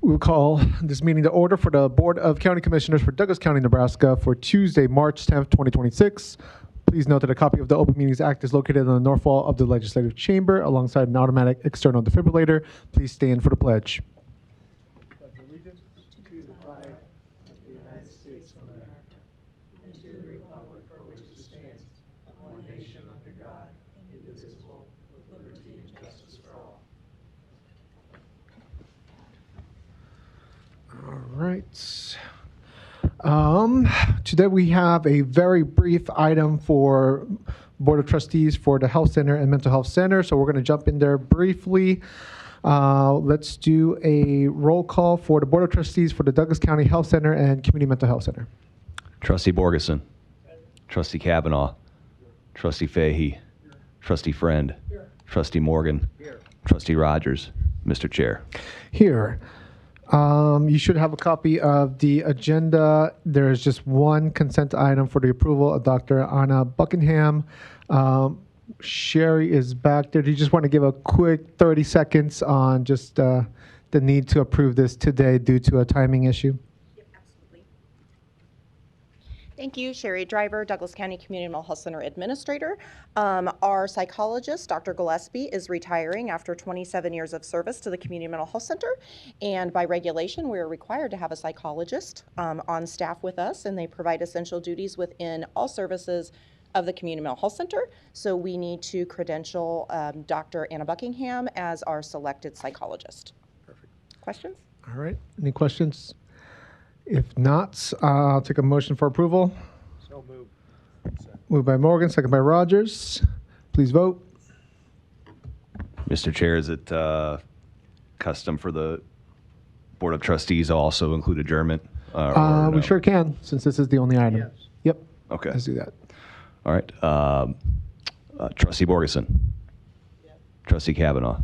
We will call this meeting to order for the Board of County Commissioners for Douglas County, Nebraska for Tuesday, March 10th, 2026. Please note that a copy of the Open Meetings Act is located on the north wall of the Legislative Chamber alongside an automatic external defibrillator. Please stand for the pledge. Pledge allegiance to the flag of the United States of America and to the republic for which it stands, one nation under God, indivisible, with liberty and justice for all. All right. Today we have a very brief item for Board of Trustees for the Health Center and Mental Health Center, so we're going to jump in there briefly. Let's do a roll call for the Board of Trustees for the Douglas County Health Center and Community Mental Health Center. Trustee Borgeson. Trustee Kavanaugh. Trustee Fahey. Trustee Friend. Trustee Morgan. Trustee Rogers. Mr. Chair. Here. You should have a copy of the agenda. There is just one consent item for the approval of Dr. Anna Buckingham. Sherry is back there. Do you just want to give a quick 30 seconds on just the need to approve this today due to a timing issue? Yep, absolutely. Thank you, Sherry Driver, Douglas County Community Mental Health Center Administrator. Our psychologist, Dr. Gillespie, is retiring after 27 years of service to the Community Mental Health Center. And by regulation, we are required to have a psychologist on staff with us, and they provide essential duties within all services of the Community Mental Health Center. So we need to credential Dr. Anna Buckingham as our selected psychologist. Perfect. Questions? All right. Any questions? If not, I'll take a motion for approval. So moved. Moved by Morgan, second by Rogers. Please vote. Mr. Chair, is it custom for the Board of Trustees to also include adjournment? We no? sure can, since this is the only item. Yes. Yep. Okay. Let's do that. All right. Trustee Borgeson. Yes. Trustee Kavanaugh.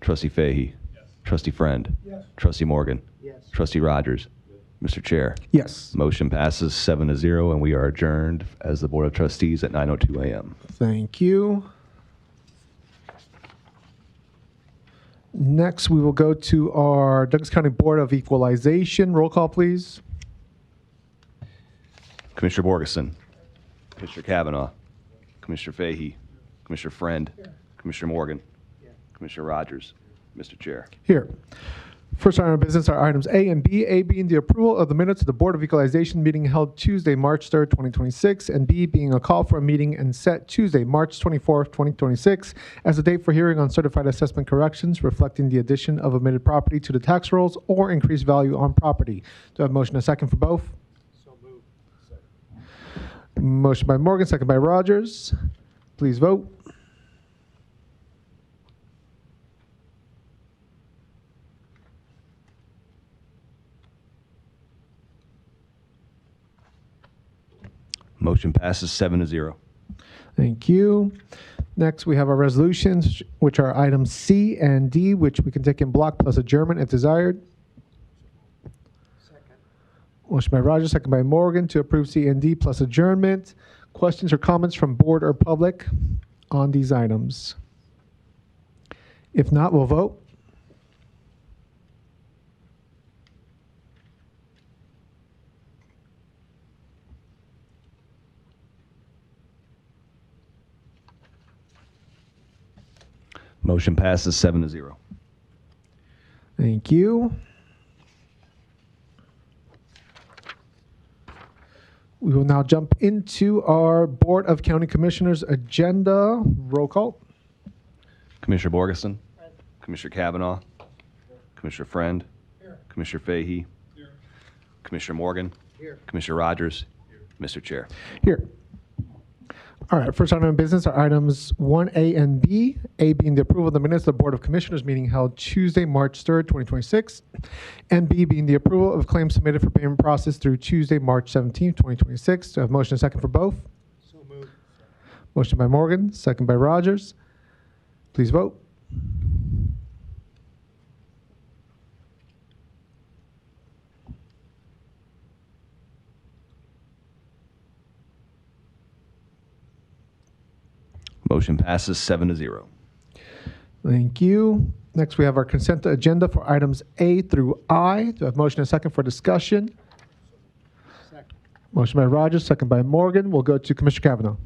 Trustee Fahey. Yes. Trustee Friend. Yes. Trustee Morgan. Yes. Trustee Rogers. Mr. Chair. Yes. Motion passes 7-0, and we are adjourned as the Board of Trustees at 9:02 a.m. Thank you. Next, we will go to our Douglas County Board of Equalization. Roll call, please. Commissioner Borgeson. Commissioner Kavanaugh. Commissioner Fahey. Commissioner Friend. Commissioner Morgan. Commissioner Rogers. Mr. Chair. Here. First order of business are items A and B. A being the approval of the minutes of the Board of Equalization meeting held Tuesday, March 3rd, 2026, and B being a call for a meeting and set Tuesday, March 24th, 2026, as a date for hearing on certified assessment corrections reflecting the addition of omitted property to the tax rolls or increased value on property. Do I have a motion and a second for both? So moved. Motion by Morgan, second by Rogers. Please vote. Motion passes 7-0. Thank you. Next, we have our resolutions, which are items C and D, which we can take in block plus adjournment if desired. Second. Motion by Rogers, second by Morgan to approve C and D plus adjournment. Questions or comments from board or public on these items? If not, we'll vote. Motion passes 7-0. Thank you. We will now jump into our Board of County Commissioners agenda. Roll call. Commissioner Borgeson. Commissioner Kavanaugh. Commissioner Friend. Commissioner Fahey. Commissioner Morgan. Commissioner Rogers. Mr. Chair. Here. All right, first item of business are items 1A and B. A being the approval of the minutes of the Board of Commissioners meeting held Tuesday, March 3rd, 2026. And B being the approval of claims submitted for payment process through Tuesday, March 17th, 2026. Do I have a motion and a second for both? So moved. Motion by Morgan, second by Rogers. Please vote. Motion passes 7-0. Thank you. Next, we have our consent agenda for items A through I. Do I have motion and second for discussion? Second. Motion by Rogers, second by Morgan. We'll go to Commissioner Kavanaugh.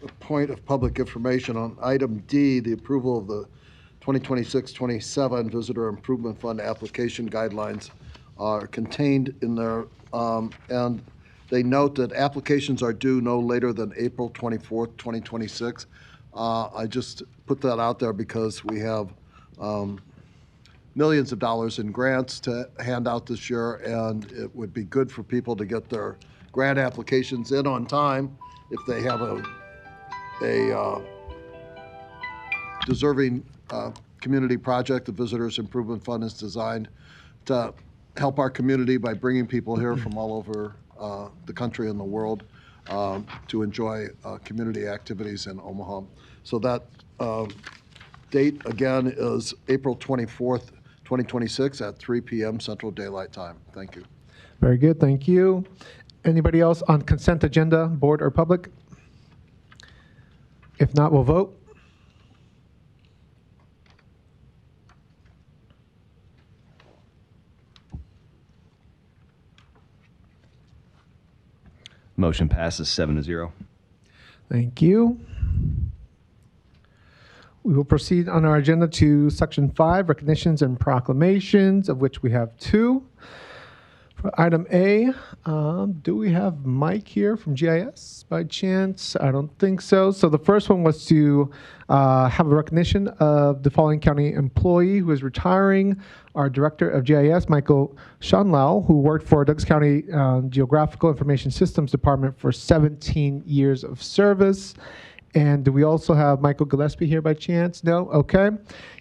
A point of public information on item D, the approval of the 2026-27 Visitor Improvement Fund application guidelines are contained in there, and they note that applications are due no later than April 24th, 2026. I just put that out there because we have millions of dollars in grants to hand out this year, and it would be good for people to get their grant applications in on time if they have a deserving community project. The Visitors Improvement Fund is designed to help our community by bringing people here from all over the country and the world to enjoy community activities in Omaha. So that date, again, is April 24th, 2026 at 3 p.m. Central Daylight Time. Thank you. Very good, thank you. Anybody else on consent agenda, board or public? If not, we'll vote. Motion passes 7-0. Thank you. We will proceed on our agenda to Section 5, recognitions and proclamations, of which we have 2. For item A, do we have Mike here from GIS by chance? I don't think so. So the first one was to have a recognition of the following county employee who is retiring. Our Director of GIS, Michael Schonlau, who worked for Douglas County Geographical Information Systems Department for 17 years of service. And do we also have Michael Gillespie here by chance? No? Okay.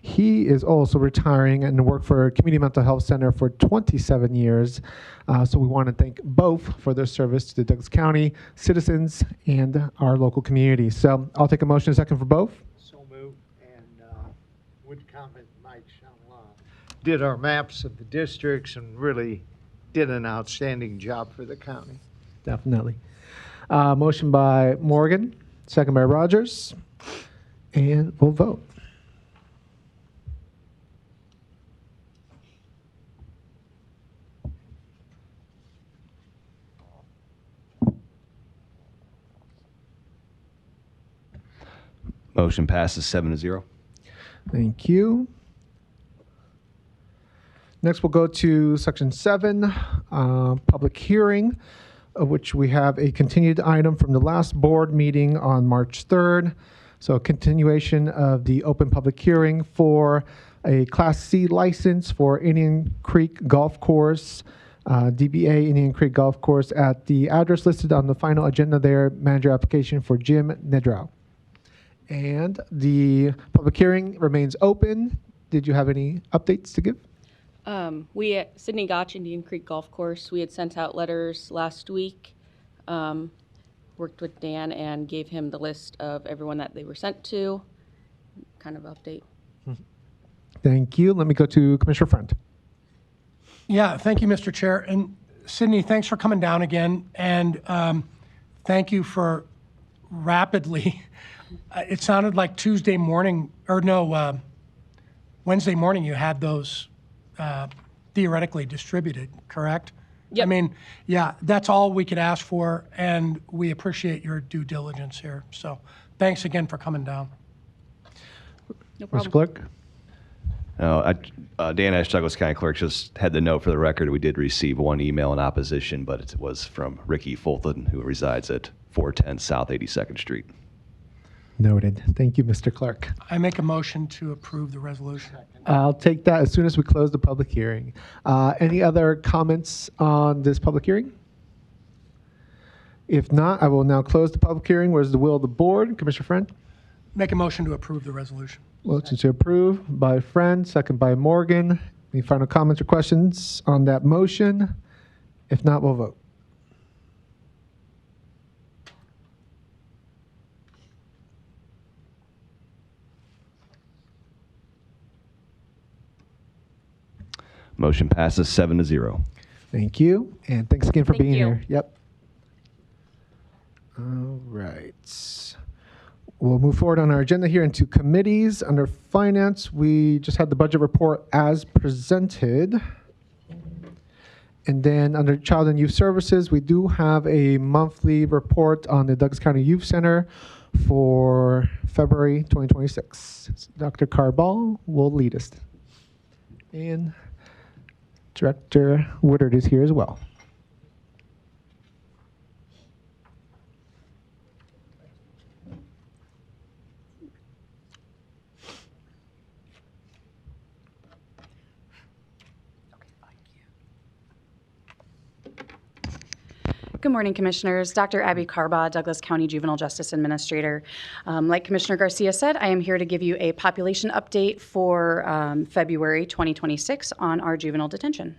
He is also retiring and worked for Community Mental Health Center for 27 years. So we want to thank both for their service to the Douglas County citizens and our local community. So I'll take a motion and second for both. So moved. And would comment Mike Shanla did our maps of the districts and really did an outstanding job for the county. Definitely. Motion by Morgan, second by Rogers, and we'll vote. Motion passes 7-0. Thank you. Next, we'll go to Section 7, public hearing, of which we have a continued item from the last board meeting on March 3rd. So a continuation of the open public hearing for a Class C license for Indian Creek Golf Course, DBA Indian Creek Golf Course, at the address listed on the final agenda there, manager application for Jim Nedrow. And the public hearing remains open. Did you have any updates to give? We at Sydney Gotch Indian Creek Golf Course, we had sent out letters last week, worked with Dan and gave him the list of everyone that they were sent to, kind of update. Thank you. Let me go to Commissioner Friend. Yeah, thank you, Mr. Chair. And Sydney, thanks for coming down again. And thank you for rapidly, it sounded like Tuesday morning, or no, Wednesday morning you had those theoretically distributed, correct? Yep. I mean, yeah, that's all we could ask for, and we appreciate your due diligence here. So thanks again for coming down. No Mr. problem. Clerk? Dan Ash, Douglas County Clerk, just had the note for the record. We did receive one email in opposition, but it was from Ricky Fulton, who resides at 410 South 82nd Street. Noted. Thank you, Mr. Clerk. I make a motion to approve the resolution. I'll take that as soon as we close the public hearing. Any other comments on this public hearing? If not, I will now close the public hearing. Where's the will of the board? Commissioner Friend? Make a motion to approve the resolution. Motion to approve by Friend, second by Morgan. Any final comments or questions on that motion? If not, we'll vote. Motion passes 7-0. Thank you, and thanks again for Thank being you. here. Yep. All right. We'll move forward on our agenda here into committees. Under finance, we just had the budget report as presented. And then under child and youth services, we do have a monthly report on the Douglas County Youth Center for February 2026. Dr. Carball will lead us. And Director Woodard is here as well. Good morning, Commissioners. Dr. Abby Carbaugh, Douglas County Juvenile Justice Administrator. Like Commissioner Garcia said, I am here to give you a population update for February 2026 on our juvenile detention.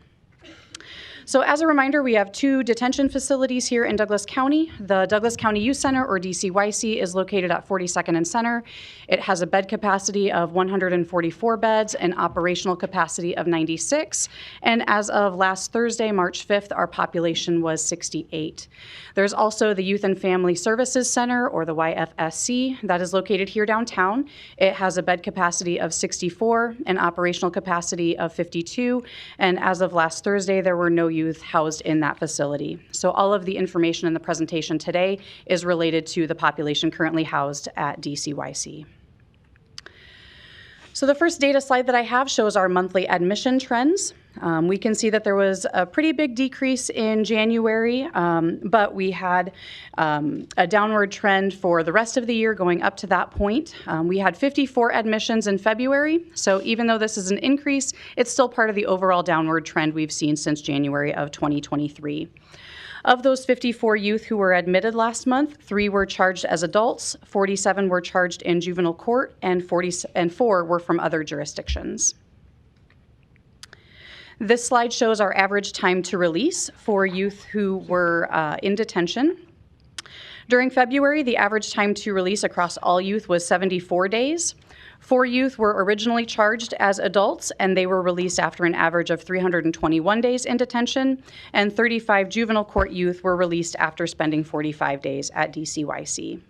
So as a reminder, we have 2 detention facilities here in Douglas County. The Douglas County Youth Center, or DCYC, is located at 42nd and Center. It has a bed capacity of 144 beds and operational capacity of 96. And as of last Thursday, March 5th, our population was 68. There's also the Youth and Family Services Center, or the YFSC, that is located here downtown. It has a bed capacity of 64 and operational capacity of 52. And as of last Thursday, there were no youth housed in that facility. So all of the information in the presentation today is related to the population currently housed at DCYC. So the first data slide that I have shows our monthly admission trends. We can see that there was a pretty big decrease in January, but we had a downward trend for the rest of the year going up to that point. We had 54 admissions in February, so even though this is an increase, it's still part of the overall downward trend we've seen since January of 2023. Of those 54 youth who were admitted last month, 3 were charged as adults, 47 were charged in juvenile court, and 4 were from other jurisdictions. This slide shows our average time to release for youth who were in detention. During February, the average time to release across all youth was 74 days. 4 youth were originally charged as adults, and they were released after an average of 321 days in detention, and 35 juvenile court youth were released after spending 45 days at DCYC.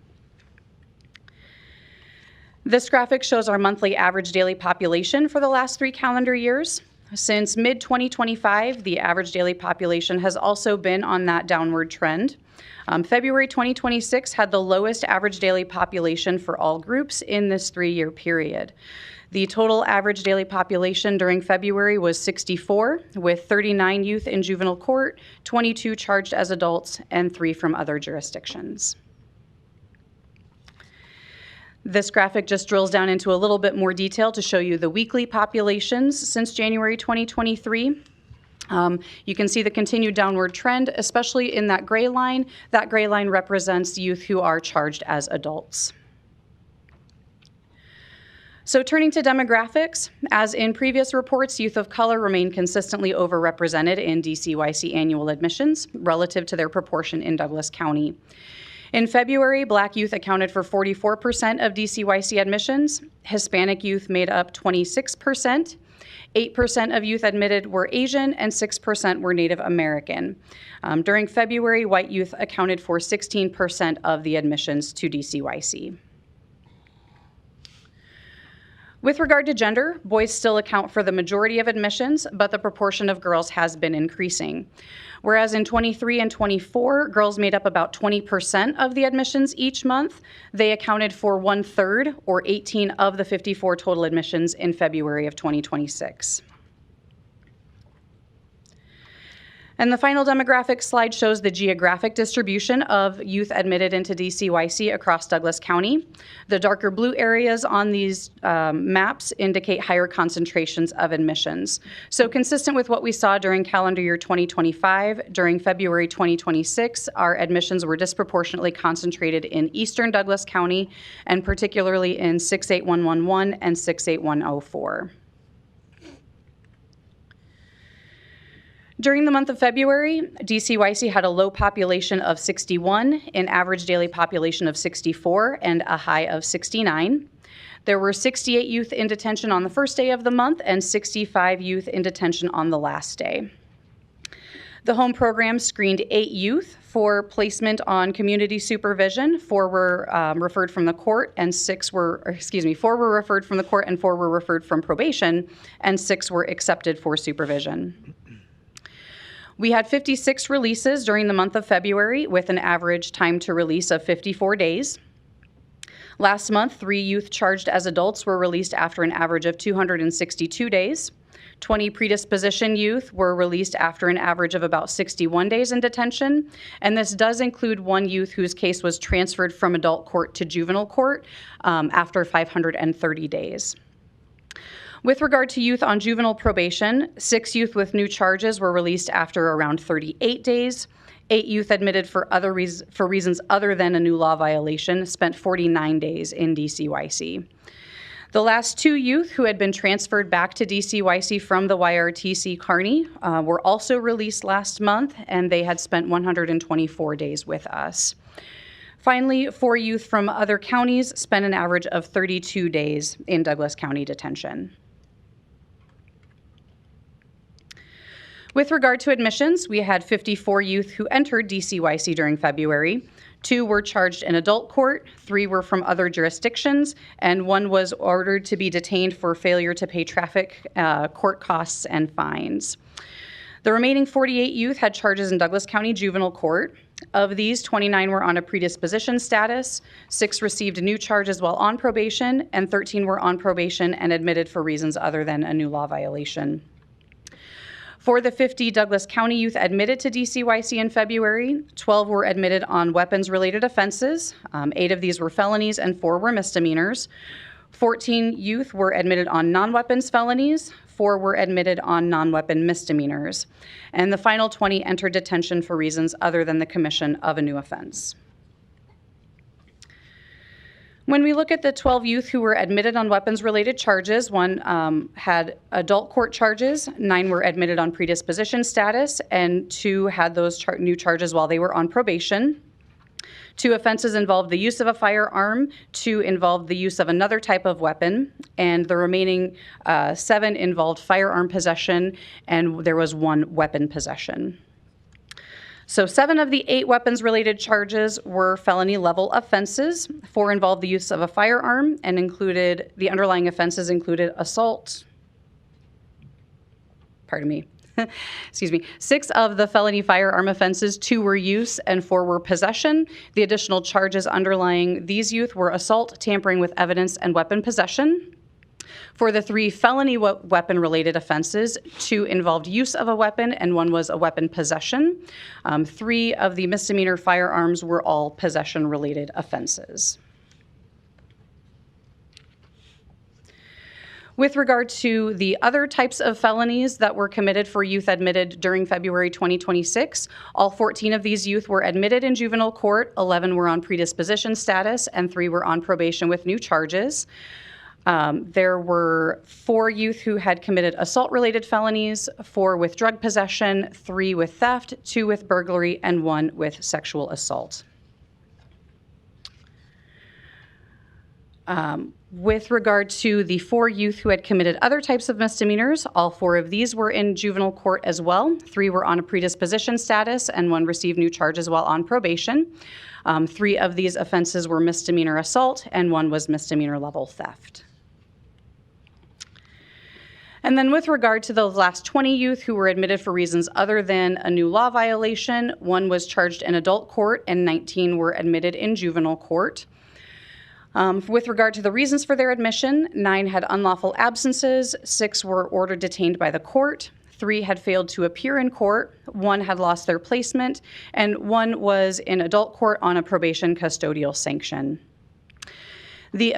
This graphic shows our monthly average daily population for the last 3 calendar years. Since mid-2025, the average daily population has also been on that downward trend. February 2026 had the lowest average daily population for all groups in this 3-year period. The total average daily population during February was 64, with 39 youth in juvenile court, 22 charged as adults, and 3 from other jurisdictions. This graphic just drills down into a little bit more detail to show you the weekly populations since January 2023. You can see the continued downward trend, especially in that gray line. That gray line represents youth who are charged as adults. So turning to demographics, as in previous reports, youth of color remain consistently overrepresented in DCYC annual admissions relative to their proportion in Douglas County. In February, Black youth accounted for 44% of DCYC admissions. Hispanic youth made up 26%. 8% of youth admitted were Asian, and 6% were Native American. During February, white youth accounted for 16% of the admissions to DCYC. With regard to gender, boys still account for the majority of admissions, but the proportion of girls has been increasing. Whereas in 23 and 24, girls made up about 20% of the admissions each month, they accounted for 1/3, or 18 of the 54 total admissions in February of 2026. And the final demographic slide shows the geographic distribution of youth admitted into DCYC across Douglas County. The darker blue areas on these maps indicate higher concentrations of admissions. So consistent with what we saw during calendar year 2025, during February 2026, our admissions were disproportionately concentrated in eastern Douglas County, and particularly in 68111 and 68104. During the month of February, DCYC had a low population of 61, an average daily population of 64, and a high of 69. There were 68 youth in detention on the first day of the month and 65 youth in detention on the last day. The home program screened 8 youth for placement on community supervision. 4 were referred from the court, and 4 were referred from the court, and 4 were referred from probation, and 6 were accepted for supervision. We had 56 releases during the month of February, with an average time to release of 54 days. Last month, 3 youth charged as adults were released after an average of 262 days. 20 predisposition youth were released after an average of about 61 days in detention, and this does include 1 youth whose case was transferred from adult court to juvenile court after 530 days. With regard to youth on juvenile probation, 6 youth with new charges were released after around 38 days. 8 youth admitted for reasons other than a new law violation spent 49 days in DCYC. The last 2 youth who had been transferred back to DCYC from the YRTC Kearney were also released last month, and they had spent 124 days with us. Finally, 4 youth from other counties spent an average of 32 days in Douglas County detention. With regard to admissions, we had 54 youth who entered DCYC during February. 2 were charged in adult court, 3 were from other jurisdictions, and 1 was ordered to be detained for failure to pay traffic court costs and fines. The remaining 48 youth had charges in Douglas County Juvenile Court. Of these, 29 were on a predisposition status, 6 received new charges while on probation, and 13 were on probation and admitted for reasons other than a new law violation. For the 50 Douglas County youth admitted to DCYC in February, 12 were admitted on weapons-related offenses. 8 of these were felonies and 4 were misdemeanors. 14 youth were admitted on non-weapons felonies. 4 were admitted on non-weapon misdemeanors. And the final 20 entered detention for reasons other than the commission of a new offense. When we look at the 12 youth who were admitted on weapons-related charges, 1 had adult court charges, 9 were admitted on predisposition status, and 2 had those new charges while they were on probation. 2 offenses involved the use of a firearm, 2 involved the use of another type of weapon, and the remaining 7 involved firearm possession, and there was 1 weapon possession. So 7 of the 8 weapons-related charges were felony-level offenses. 4 involved the use of a firearm, and the underlying offenses included assault. Pardon me. Excuse me. 6 of the felony firearm offenses, 2 were use and 4 were possession. The additional charges underlying these youth were assault, tampering with evidence, and weapon possession. For the 3 felony weapon-related offenses, 2 involved use of a weapon and 1 was a weapon possession. 3 of the misdemeanor firearms were all possession-related offenses. With regard to the other types of felonies that were committed for youth admitted during February 2026, all 14 of these youth were admitted in juvenile court, 11 were on predisposition status, and 3 were on probation with new charges. There were 4 youth who had committed assault-related felonies, 4 with drug possession, 3 with theft, 2 with burglary, and 1 with sexual assault. With regard to the 4 youth who had committed other types of misdemeanors, all 4 of these were in juvenile court as well. 3 were on a predisposition status, and 1 received new charges while on probation. 3 of these offenses were misdemeanor assault, and 1 was misdemeanor level theft. And then with regard to those last 20 youth who were admitted for reasons other than a new law violation, 1 was charged in adult court and 19 were admitted in juvenile court. With regard to the reasons for their admission, 9 had unlawful absences, 6 were ordered detained by the court, 3 had failed to appear in court, 1 had lost their placement, and 1 was in adult court on a probation custodial sanction. The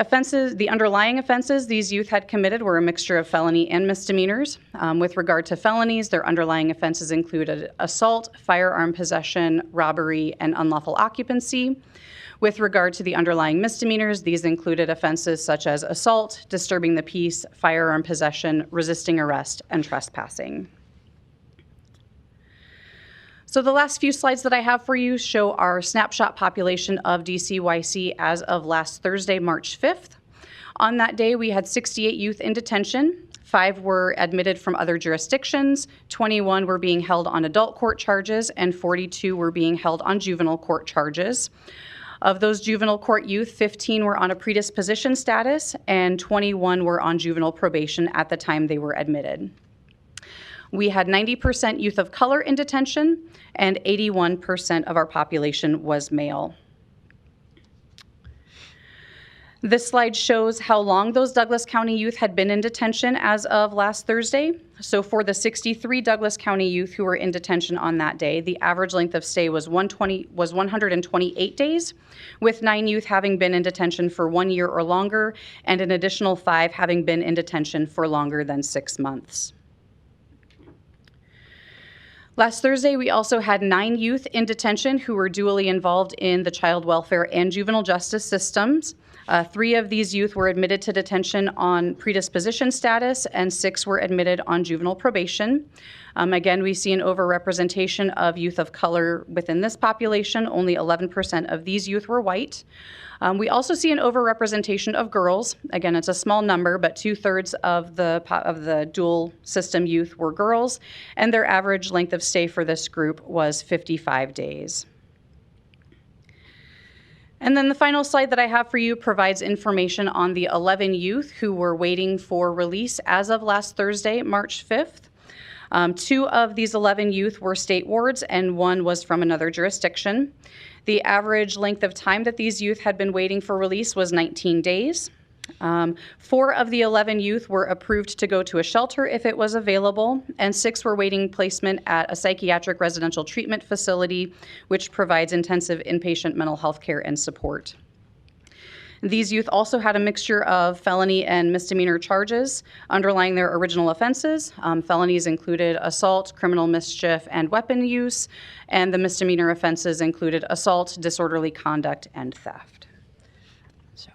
underlying offenses these youth had committed were a mixture of felony and misdemeanors. With regard to felonies, their underlying offenses included assault, firearm possession, robbery, and unlawful occupancy. With regard to the underlying misdemeanors, these included offenses such as assault, disturbing the peace, firearm possession, resisting arrest, and trespassing. So the last few slides that I have for you show our snapshot population of DCYC as of last Thursday, March 5th. On that day, we had 68 youth in detention. 5 were admitted from other jurisdictions, 21 were being held on adult court charges, and 42 were being held on juvenile court charges. Of those juvenile court youth, 15 were on a predisposition status, and 21 were on juvenile probation at the time they were admitted. We had 90% youth of color in detention, and 81% of our population was male. This slide shows how long those Douglas County youth had been in detention as of last Thursday. So for the 63 Douglas County youth who were in detention on that day, the average length of stay was 128 days, with 9 youth having been in detention for 1 year or longer, and an additional 5 having been in detention for longer than 6 months. Last Thursday, we also had 9 youth in detention who were dually involved in the child welfare and juvenile justice systems. 3 of these youth were admitted to detention on predisposition status, and 6 were admitted on juvenile probation. Again, we see an overrepresentation of youth of color within this population. Only 11% of these youth were white. We also see an overrepresentation of girls. Again, it's a small number, but 2/3 of the dual system youth were girls, and their average length of stay for this group was 55 days. And then the final slide that I have for you provides information on the 11 youth who were waiting for release as of last Thursday, March 5th. 2 of these 11 youth were state wards, and 1 was from another jurisdiction. The average length of time that these youth had been waiting for release was 19 days. 4 of the 11 youth were approved to go to a shelter if it was available, and 6 were waiting placement at a psychiatric residential treatment facility, which provides intensive inpatient mental health care and support. These youth also had a mixture of felony and misdemeanor charges underlying their original offenses. Felonies included assault, criminal mischief, and weapon use, and the misdemeanor offenses included assault, disorderly conduct, and theft. So,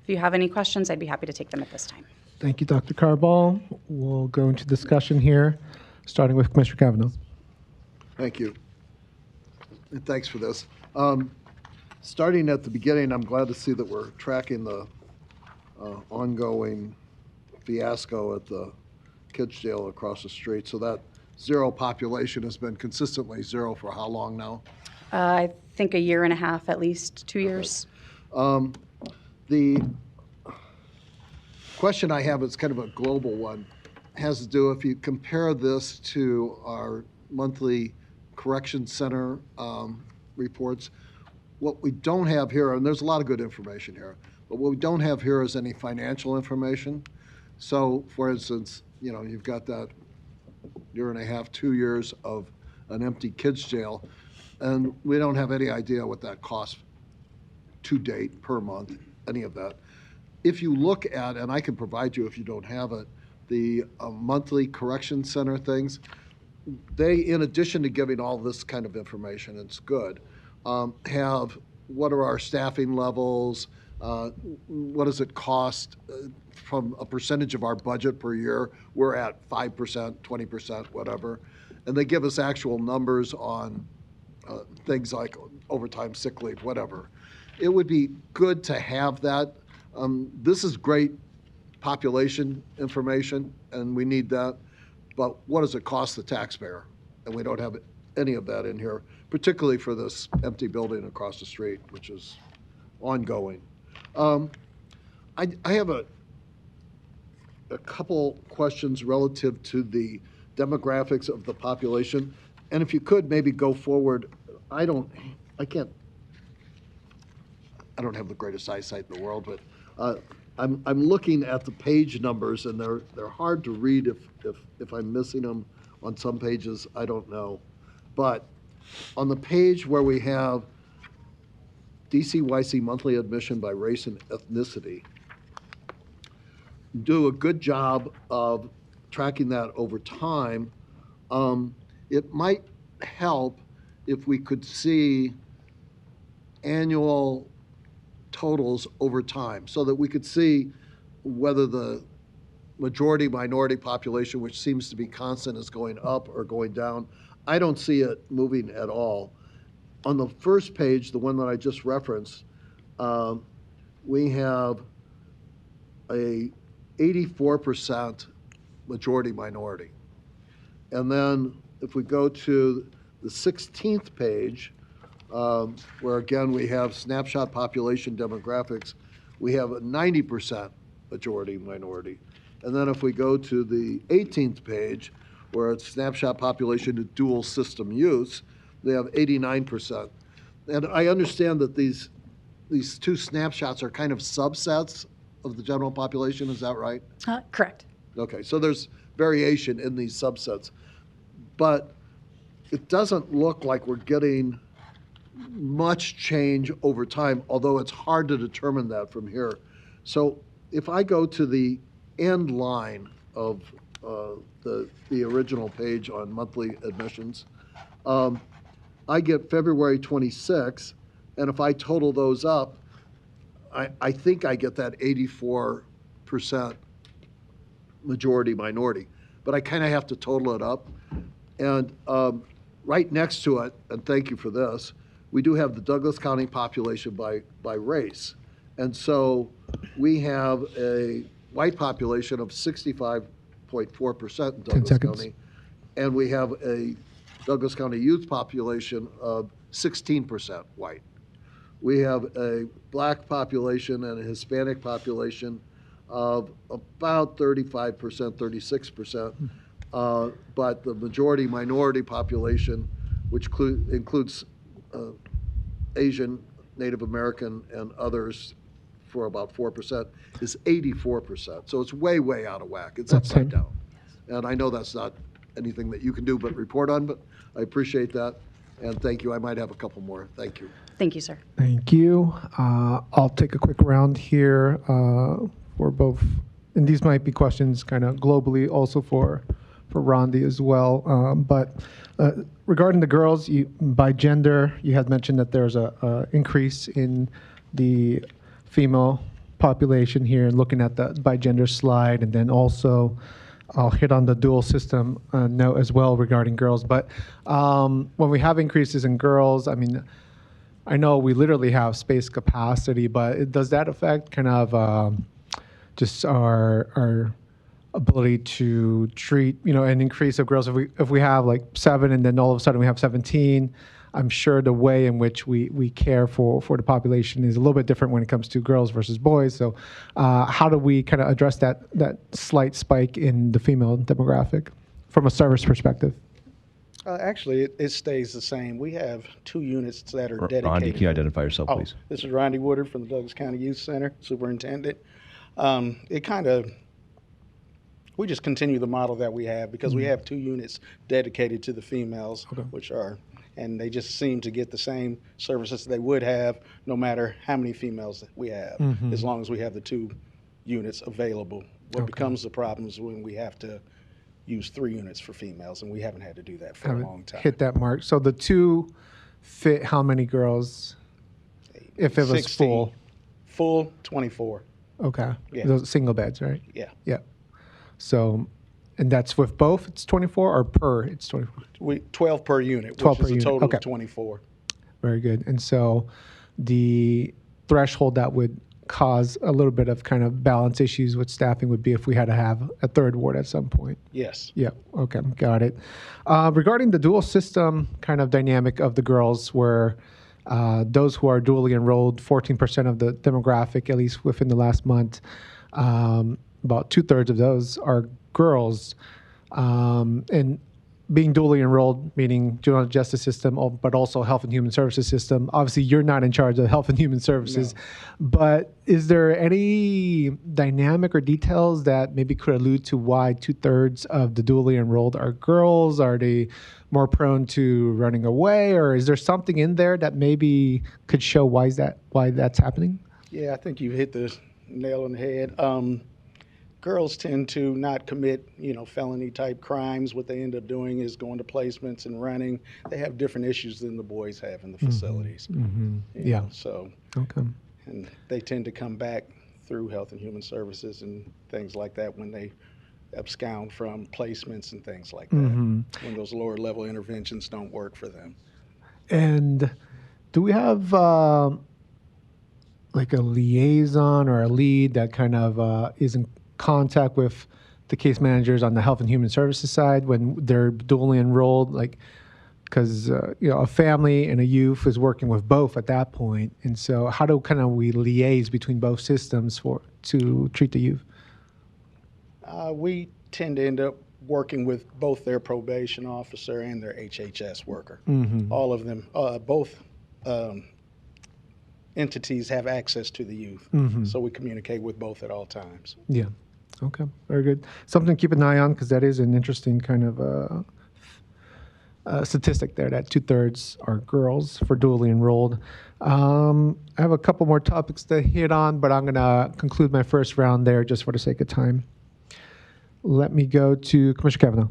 if you have any questions, I'd be happy to take them at this time. Thank you, Dr. Carball. We'll go into discussion here, starting with Commissioner Kavanaugh. Thank you. And thanks for this. Starting at the beginning, I'm glad to see that we're tracking the ongoing fiasco at the kids' jail across the street. So that 0 population has been consistently 0 for how long now? I think 1.5 years, at least 2 years. The question I have is kind of a global one. It has to do, if you compare this to our monthly correction center reports, what we don't have here, and there's a lot of good information here, but what we don't have here is any financial information. So, for instance, you know, you've got that 1.5 years, 2 years of an empty kids' jail, and we don't have any idea what that costs to date per month, any of that. If you look at, and I can provide you if you don't have it, the monthly correction center things, they, in addition to giving all this kind of information, it's good, have what are our staffing levels, what does it cost from a percentage of our budget per year. We're at 5%, 20%, whatever. And they give us actual numbers on things like overtime, sick leave, whatever. It would be good to have that. This is great population information, and we need that. But what does it cost the taxpayer? And we don't have any of that in here, particularly for this empty building across the street, which is ongoing. I have a couple questions relative to the demographics of the population. And if you could maybe go forward, I don't have the greatest eyesight in the world, but I'm looking at the page numbers, and they're hard to read if I'm missing them on some pages. I don't know. But on the page where we have DCYC monthly admission by race and ethnicity, do a good job of tracking that over time. It might help if we could see annual totals over time so that we could see whether the majority minority population, which seems to be constant, is going up or going down. I don't see it moving at all. On the first page, the one that I just referenced, we have a 84% majority minority. And then if we go to the 16th page, where again we have snapshot population demographics, we have a 90% majority minority. And then if we go to the 18th page, where it's snapshot population to dual system use, they have 89%. And I understand that these two snapshots are kind of subsets of the general population, is that right? Correct. Okay, so there's variation in these subsets. But it doesn't look like we're getting much change over time, although it's hard to determine that from here. So if I go to the end line of the original page on monthly admissions, I get February 26, and if I total those up, I think I get that 84% majority minority. But I kind of have to total it up. And right next to it, and thank you for this, we do have the Douglas County population by race. And so we have a white population of 65.4% in Douglas County. And we have a Douglas County youth population of 16% white. We have a black population and a Hispanic population of about 35%, 36%. But the majority minority population, which includes Asian, Native American, and others for about 4%, is 84%. So it's way, way out of whack. It's upside down. And I know that's not anything that you can do but report on, but I appreciate that. And thank you. I might have a couple more. Thank you. Thank you, sir. Thank you. I'll take a quick round here for both, and these might be questions kind of globally also for Rondi as well. But regarding the girls, by gender, you had mentioned that there's a increase in the female population here, and looking at the by gender slide, and then also I'll hit on the dual system note as well regarding girls. But when we have increases in girls, I mean, I know we literally have space capacity, but does that affect kind of just our ability to treat, an increase of girls? If we have like 7 and then all of a sudden we have 17, I'm sure the way in which we care for the population is a little bit different when it comes to girls versus boys. So how do we kind of address that slight spike in the female demographic from a service perspective? Actually, it stays the same. We have 2 units that are dedicated. Rondi, can you identify yourself, please? This is Rondi Woodard from the Douglas County Youth Center, superintendent. We just continue the model that we have because we have 2 units dedicated to the females, and they just seem to get the same services they would have no matter how many females that we have, as long as we have the 2 units available. What becomes the problem is when we have to use 3 units for females, and we haven't had to do that for a long time. Hit that mark. So the 2 fit how many girls if it was 16. full? Full, 24. Okay. Yeah. Those single beds, right? Yeah. Yeah. So, and that's with both, it's 24, or per, it's 24? 12 per unit, 12 which per is a unit. total Okay. of 24. Very good. And so the threshold that would cause a little bit of kind of balance issues with staffing would be if we had to have a 3rd ward at some point. Yes. Yeah, okay, got it. Regarding the dual system kind of dynamic of the girls, where those who are dually enrolled, 14% of the demographic, at least within the last month, about 2/3 of those are girls. And being dually enrolled, meaning juvenile justice system, but also health and human services system. Obviously, you're not in charge of health and human services, but is there any dynamic or details that maybe could allude to why 2/3 of the dually enrolled are girls? Are they more prone to running away, or is there something in there that maybe could show why that's happening? Yeah, I think you hit the nail on the head. Girls tend to not commit, felony type crimes. What they end up doing is going to placements and running. They have different issues than the boys have in the facilities. Yeah. So, Okay. and they tend to come back through Health and Human Services and things like that when they abscond from placements and things like that. When those lower level interventions don't work for them. And do we have like a liaison or a lead that kind of is in contact with the case managers on the health and human services side when they're dually enrolled, like because a family and a youth is working with both at that point, and so how do kind of we liaise between both systems to treat the youth? We tend to end up working with both their probation officer and their HHS worker. All of them, both entities have access to the youth, so we communicate with both at all times. Yeah. Okay. Very good. Something to keep an eye on because that is an interesting kind of statistic there that 2/3 are girls for dually enrolled. I have a couple more topics to hit on, but I'm going to conclude my first round there just for the sake of time. Let me go to Commissioner Kavanaugh.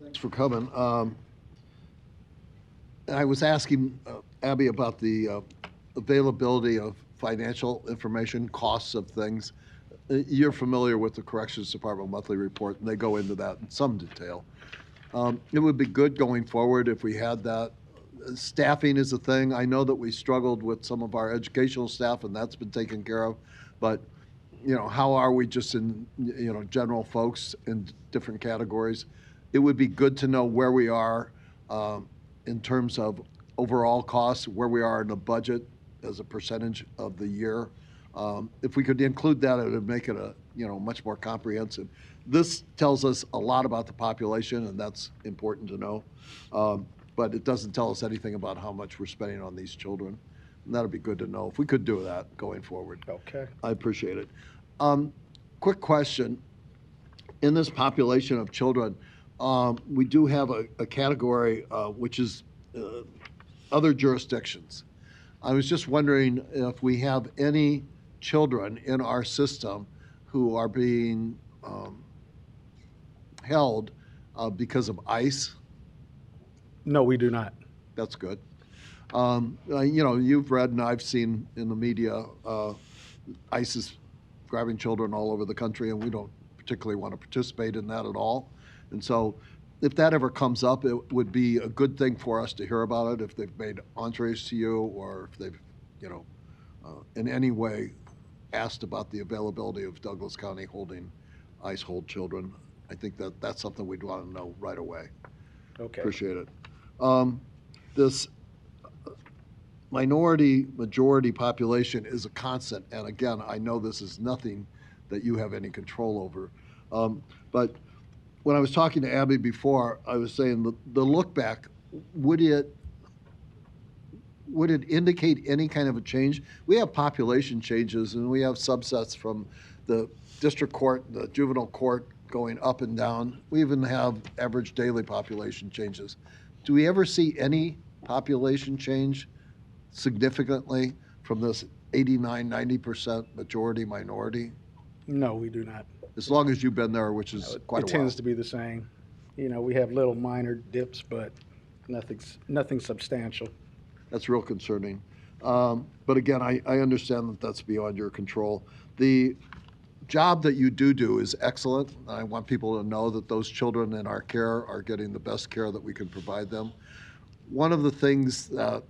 Thanks for coming. I was asking Abby about the availability of financial information, costs of things. You're familiar with the Corrections Department monthly report, and they go into that in some detail. It would be good going forward if we had that. Staffing is a thing. I know that we struggled with some of our educational staff, and that's been taken care of. But, how are we just in, general folks in different categories? It would be good to know where we are in terms of overall costs, where we are in the budget as a percentage of the year. If we could include that, it would make it much more comprehensive. This tells us a lot about the population, and that's important to know. But it doesn't tell us anything about how much we're spending on these children. And that'd be good to know if we could do that going forward. Okay. I appreciate it. Quick question. In this population of children, we do have a category which is other jurisdictions. I was just wondering if we have any children in our system who are being held because of ICE. No, we do not. That's good. You've read and I've seen in the media ICE is grabbing children all over the country, and we don't particularly want to participate in that at all. And so if that ever comes up, it would be a good thing for us to hear about it if they've made entrees to you or if they've, in any way asked about the availability of Douglas County holding ICE hold children. I think that's something we'd want to know right away. Okay. Appreciate it. This majority population is a constant, and again, I know this is nothing that you have any control over. But when I was talking to Abby before, I was saying the look back, would it indicate any kind of a change? We have population changes, and we have subsets from the district court, the juvenile court going up and down. We even have average daily population changes. Do we ever see any population change significantly from this 89, 90% majority minority? No, we do not. As long as you've been there, which is quite a while. It tends to be the same. We have little minor dips, but nothing substantial. That's real concerning. But again, I understand that that's beyond your control. The job that you do is excellent. I want people to know that those children in our care are getting the best care that we can provide them. One of the things that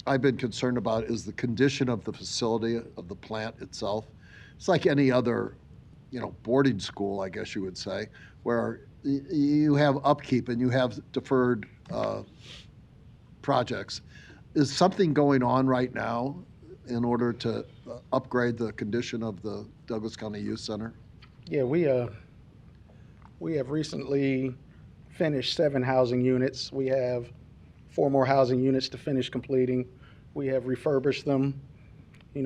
I've been concerned about is the condition of the facility, of the plant itself. It's like any other, boarding school, I guess you would say, where you have upkeep and you have deferred projects. Is something going on right now in order to upgrade the condition of the Douglas County Youth Center? Yeah, we have recently finished 7 housing units. We have 4 more housing units to finish completing. We have refurbished them,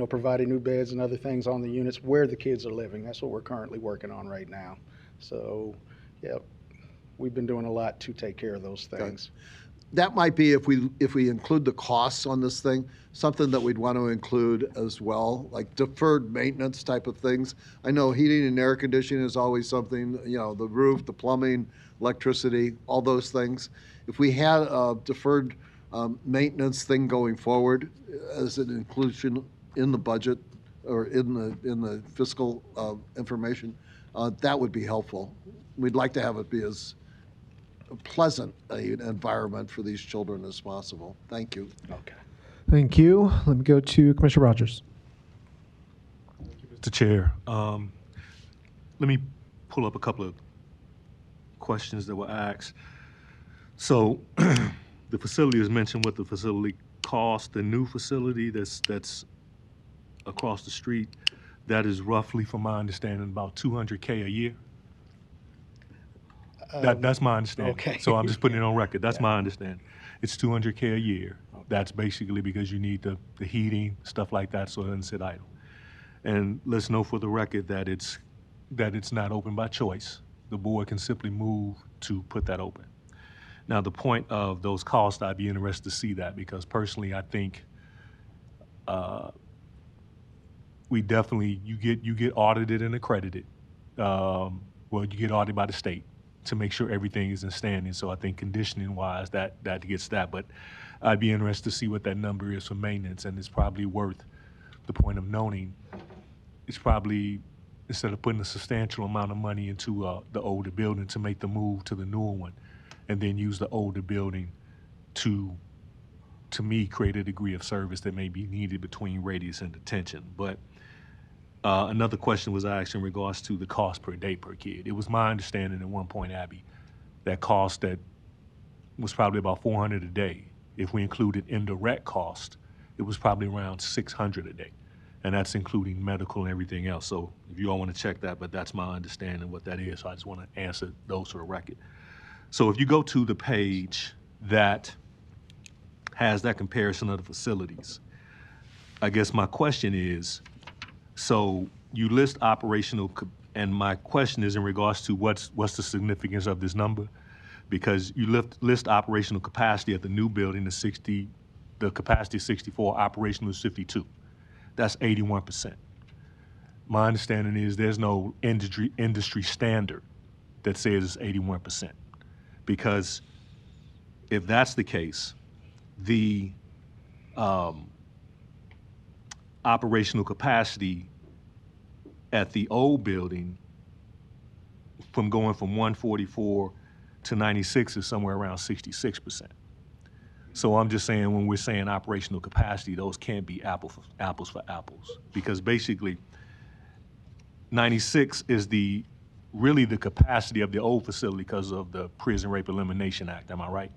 provided new beds and other things on the units where the kids are living. That's what we're currently working on right now. So, yeah, we've been doing a lot to take care of those things. Okay. That might be, if we include the costs on this thing, something that we'd want to include as well, like deferred maintenance type of things. I know heating and air conditioning is always something, the roof, the plumbing, electricity, all those things. If we had a deferred maintenance thing going forward as an inclusion in the budget or in the fiscal information, that would be helpful. We'd like to have it be as pleasant an environment for these children as possible. Thank you. Okay. Thank you. Let me go to Commissioner Rogers. Mr. Chair, let me pull up a couple of questions that were asked. So the facility has mentioned what the facility cost. The new facility that's across the street, that is roughly, from my understanding, about $200K a year. That's my understanding. Okay. So I'm just putting it on record. That's my understanding. It's $200K a year. That's basically because you need the heating, stuff like that, so it doesn't sit idle. And let's know for the record that it's not open by choice. The board can simply move to put that open. Now, the point of those costs, I'd be interested to see that, because personally, I think we definitely, you get audited and accredited. Well, you get audited by the state to make sure everything is in standing. So I think conditioning wise, that gets that. But I'd be interested to see what that number is for maintenance, and it's probably worth the point of noting. It's probably, instead of putting a substantial amount of money into the older building, to make the move to the newer one, and then use the older building to me, create a degree of service that may be needed between radius and detention. But another question was asked in regards to the cost per day per kid. It was my understanding at one point, Abby, that cost that was probably about $400 a day. If we included indirect cost, it was probably around $600 a day. And that's including medical and everything else. So if you all want to check that, but that's my understanding of what that is. So I just want to answer those for the record. So if you go to the page that has that comparison of the facilities, I guess my question is, so you list operational, and my question is in regards to what's the significance of this number? Because you list operational capacity at the new building, the capacity is 64, operational is 52. That's 81%. My understanding is there's no industry standard that says it's 81%. Because if that's the case, the operational capacity at the old building from going from 144 to 96 is somewhere around 66%. So I'm just saying, when we're saying operational capacity, those can't be apples for apples, because basically 96 is really the capacity of the old facility because of the Prison Rape Elimination Act. Am I right?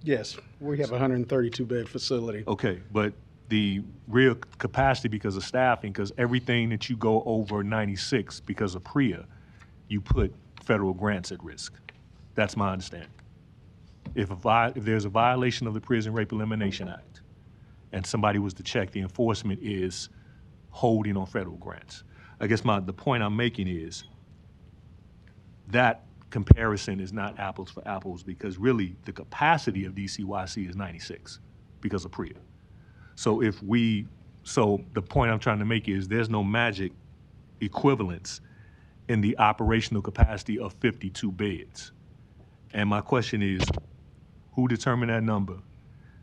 Yes, we have a 132-bed facility. Okay, but the real capacity because of staffing, because everything that you go over 96 because of PREA, you put federal grants at risk. That's my understanding. If there's a violation of the Prison Rape Elimination Act and somebody was to check, the enforcement is holding on federal grants. I guess the point I'm making is that comparison is not apples for apples, because really the capacity of DCYC is 96 because of PREA. So the point I'm trying to make is there's no magic equivalence in the operational capacity of 52 beds. And my question is, who determined that number?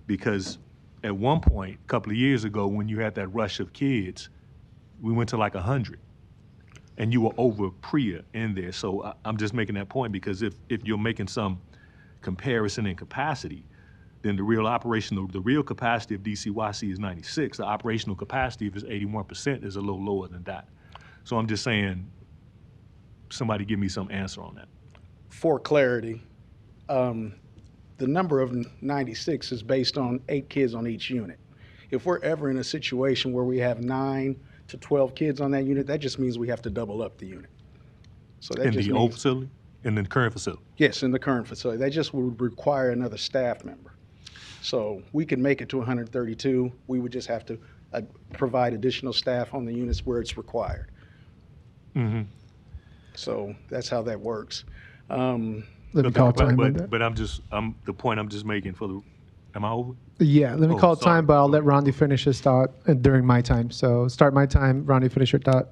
Because at one point, a couple of years ago, when you had that rush of kids, we went to like 100. And you were over PREA in there. So I'm just making that point, because if you're making some comparison in capacity, then the real capacity of DCYC is 96. The operational capacity, if it's 81%, is a little lower than that. So I'm just saying, somebody give me some answer on that. For clarity, the number of 96 is based on 8 kids on each unit. If we're ever in a situation where we have 9 to 12 kids on that unit, that just means we have to double up the unit. So that in just the means, old facility? In the current facility? Yes, in the current facility. That just would require another staff member. So we can make it to 132. We would just have to provide additional staff on the units where it's required. Mm-hmm. So that's how that works. Let me call time on that. But the point I'm just making am I over? Yeah, let me call sorry. time, but I'll let Rondi finish his thought during my time. So start my time, Rondi, finish your thought.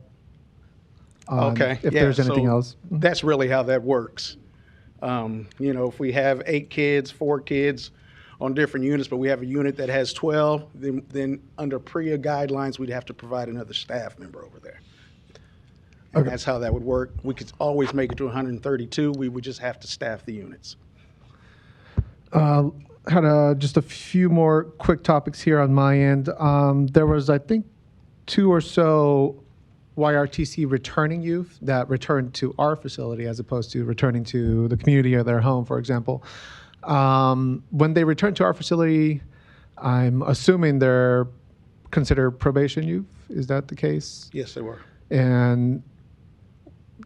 Okay. If there's anything else. That's really how that works. If we have 8 kids, 4 kids on different units, but we have a unit that has 12, then under PREA guidelines, we'd have to provide another staff member over there. And Okay. that's how that would work. We could always make it to 132. We would just have to staff the units. had just a few more quick topics here on my end. There was, I think, 2 or so YRTC returning youth that returned to our facility as opposed to returning to the community or their home, for example. When they return to our facility, I'm assuming they're considered probation youth. Is that the case? Yes, they were. And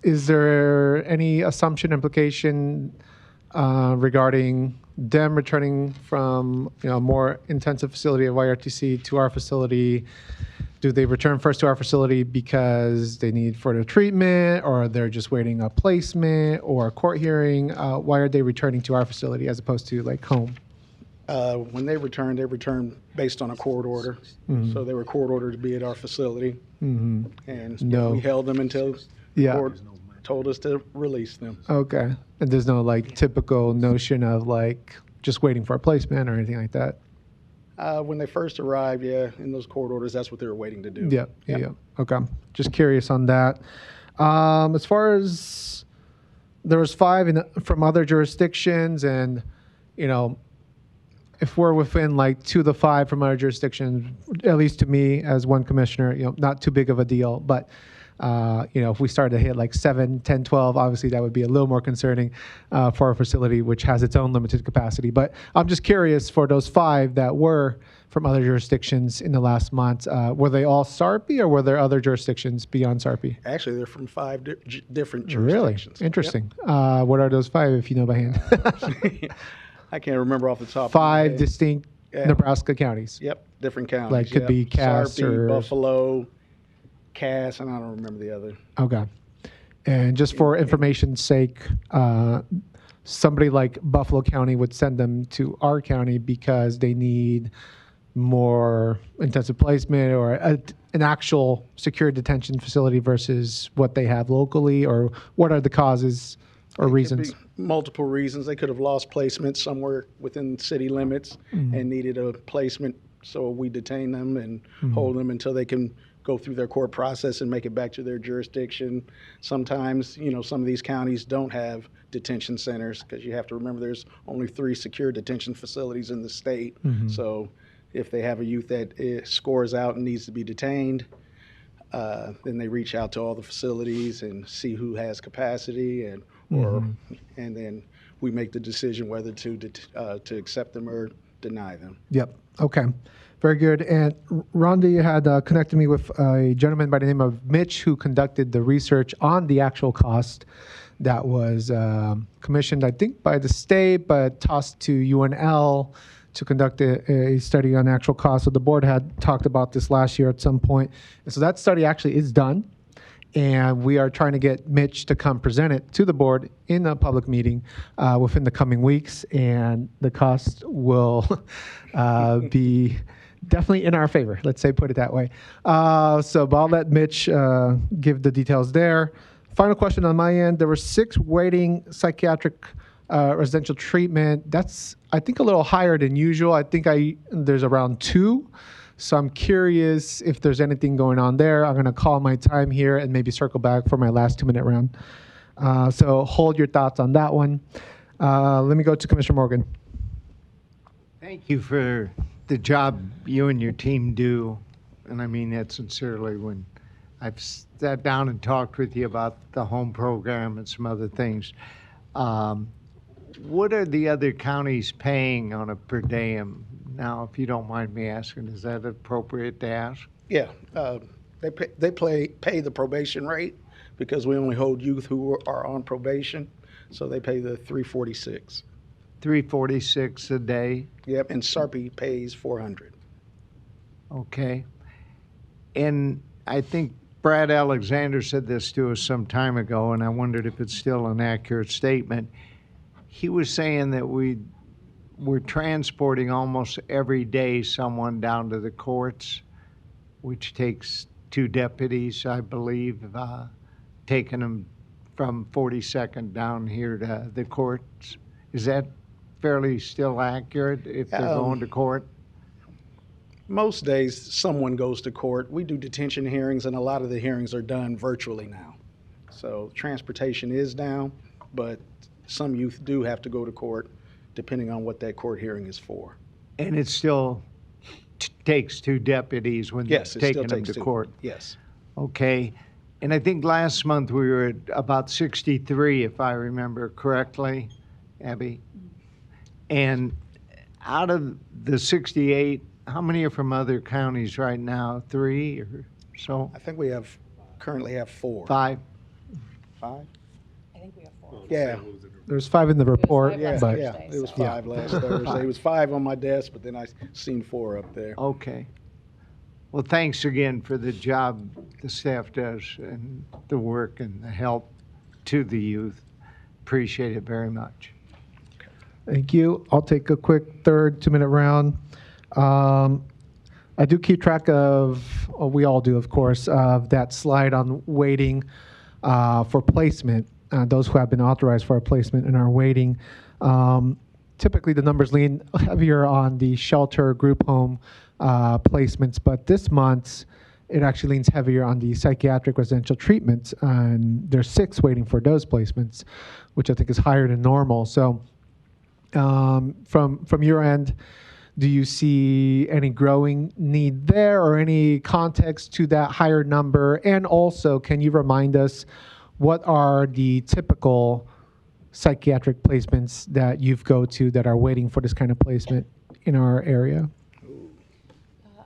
is there any assumption, implication regarding them returning from a more intensive facility at YRTC to our facility? Do they return first to our facility because they need further treatment, or they're just waiting a placement or a court hearing? Why are they returning to our facility as opposed to like home? When they returned based on a court order. So they were court ordered to be at our facility. And No. we held them until the court told us to release them. Okay. And there's no like typical notion of like just waiting for a placement or anything like that? When they first arrived, in those court orders, that's what they were waiting to do. Yeah. Okay. Just curious on that. As far as there was 5 from other jurisdictions, and if we're within like 2 of the 5 from other jurisdictions, at least to me as one commissioner, not too big of a deal. But if we started to hit like 7, 10, 12, obviously that would be a little more concerning for our facility, which has its own limited capacity. But I'm just curious, for those 5 that were from other jurisdictions in the last month, were they all SARPI, or were there other jurisdictions beyond SARPI? Actually, they're from 5 different Really? jurisdictions. Interesting. What are those 5, if you know by hand? I can't remember off the top. 5 distinct Nebraska counties. Yep, different counties. Like could be Cass Sarpy, or Buffalo, Cass, and I don't remember the other. Okay. And just for information's sake, somebody like Buffalo County would send them to our county because they need more intensive placement or an actual secure detention facility versus what they have locally, or what are the causes or reasons? Multiple reasons. They could have lost placement somewhere within city limits and needed a placement, so we detain them and hold them until they can go through their court process and make it back to their jurisdiction. Sometimes, some of these counties don't have detention centers, because you have to remember there's only 3 secure detention facilities in the state. So if they have a youth that scores out and needs to be detained, then they reach out to all the facilities and see who has capacity, and then we make the decision whether to accept them or deny them. Yep. Okay. Very good. And Rhonda, you had connected me with a gentleman by the name of Mitch, who conducted the research on the actual cost that was commissioned, I think, by the state, but tossed to UNL to conduct a study on actual cost. So the board had talked about this last year at some point. And so that study actually is done. And we are trying to get Mitch to come present it to the board in a public meeting within the coming weeks. And the cost will be definitely in our favor, let's say, put it that way. So I'll let Mitch give the details there. Final question on my end. There were 6 waiting psychiatric residential treatment. That's, I think, a little higher than usual. I think there's around 2. So I'm curious if there's anything going on there. I'm going to call my time here and maybe circle back for my last 2-minute round. So hold your thoughts on that one. Let me go to Commissioner Morgan. Thank you for the job you and your team do. And I mean that sincerely. When I've sat down and talked with you about the home program and some other things, what are the other counties paying on a per diem? Now, if you don't mind me asking, is that appropriate to ask? Yeah, they pay the probation rate, because we only hold youth who are on probation, so they pay the $346. $346 a day? Yep, and Sarpy pays $400. Okay. And I think Brad Alexander said this to us some time ago, and I wondered if it's still an accurate statement. He was saying that we're transporting almost every day someone down to the courts, which takes 2 deputies, I believe, taking them from 42nd down here to the courts. Is that fairly still accurate if they're going to court? Most days, someone goes to court. We do detention hearings, and a lot of the hearings are done virtually now. So transportation is down, but some youth do have to go to court depending on what that court hearing is for. And it still takes 2 deputies when Yes, it still taking them takes to 2. court? Yes. Okay. And I think last month we were at about 63, if I remember correctly, Abby. And out of the 68, how many are from other counties right now? 3 or so? I think we currently have 4. 5? 5? I think we have 4. Yeah. There's 5 in the report, five Yeah, last but yeah, Thursday, it was so. 5 last Thursday. It was 5 on my desk, but then I seen 4 up there. Okay. Well, thanks again for the job the staff does and the work and the help to the youth. Appreciate it very much. thank you. I'll take a quick third 2-minute round. I do keep track of, well, we all do, of course, of that slide on waiting for placement. Those who have been authorized for a placement and are waiting. Typically, the numbers lean heavier on the shelter group home placements, but this month it actually leans heavier on the psychiatric residential treatments, and there's 6 waiting for those placements, which I think is higher than normal. So, from your end, do you see any growing need there, or any context to that higher number? And also, can you remind us what are the typical psychiatric placements that you've go to that are waiting for this kind of placement in our area?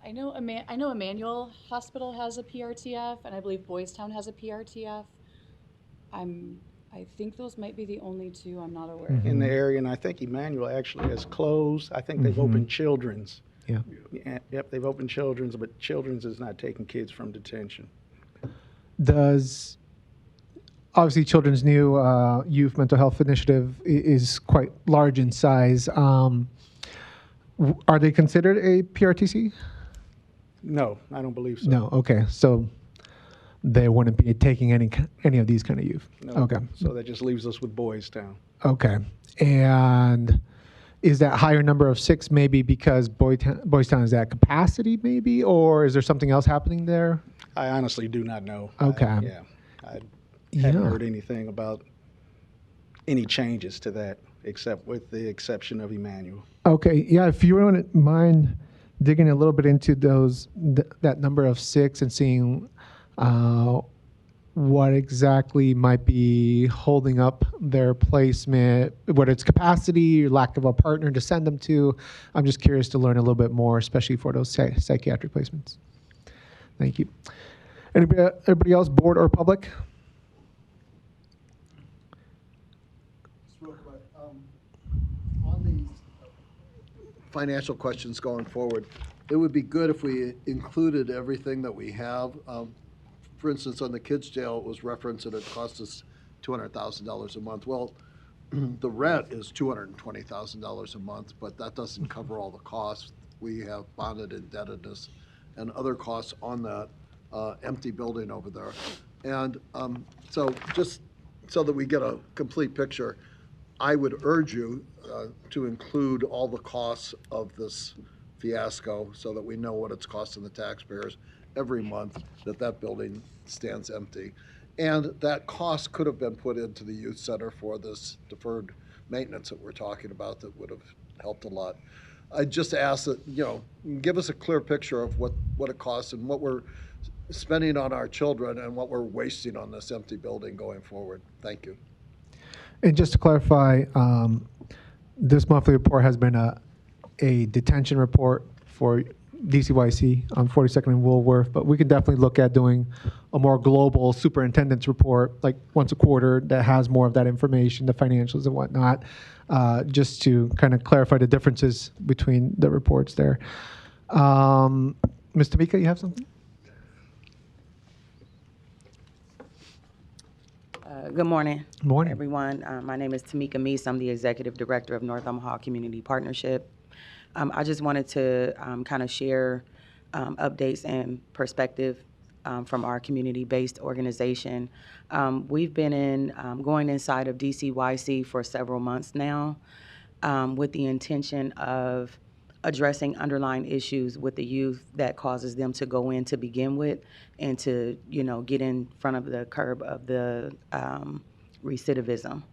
I know Emmanuel Hospital has a PRTF, and I believe Boys Town has a PRTF. I think those might be the only 2. I'm not aware. In the area, and I think Emmanuel actually has closed. I think they've opened children's. Yeah. Yep, they've opened children's, but children's is not taking kids from detention. Does obviously Children's new youth mental health initiative is quite large in size. Are they considered a PRTC? No, I don't believe so. No. Okay. So they wouldn't be taking any of these kind of youth. No. Okay. So that just leaves us with Boys Town. Okay. And is that higher number of 6 maybe because Boys Town is at capacity maybe, or is there something else happening there? I honestly do not know. Okay. I haven't heard anything about any changes to that, except with the exception of Emmanuel. Okay. Yeah. If you wouldn't mind digging a little bit into that number of 6 and seeing what exactly might be holding up their placement, whether it's capacity or lack of a partner to send them to. I'm just curious to learn a little bit more, especially for those psychiatric placements. Thank you. Anybody else, board or public? On these financial questions going forward, it would be good if we included everything that we have. For instance, on the kids' jail, it was referenced that it cost us $200,000 a month. Well, the rent is $220,000 a month, but that doesn't cover all the costs. We have bonded indebtedness and other costs on that empty building over there. And so just so that we get a complete picture, I would urge you to include all the costs of this fiasco so that we know what it's costing the taxpayers every month that building stands empty. And that cost could have been put into the youth center for this deferred maintenance that we're talking about that would have helped a lot. I just ask that, give us a clear picture of what it costs and what we're spending on our children and what we're wasting on this empty building going forward. Thank you. And just to clarify, this monthly report has been a detention report for DCYC on 42nd and Woolworth, but we can definitely look at doing a more global superintendent's report, like once a quarter, that has more of that information, the financials and whatnot, just to kind of clarify the differences between the reports there. Ms. Tamika, you have something? Good morning. Morning. Everyone. My name is Tamika Meese. I'm the Executive Director of North Omaha Community Partnership. I just wanted to kind of share updates and perspective from our community-based organization. We've been going inside of DCYC for several months now with the intention of addressing underlying issues with the youth that causes them to go in to begin with and to, get in front of the curb of the recidivism.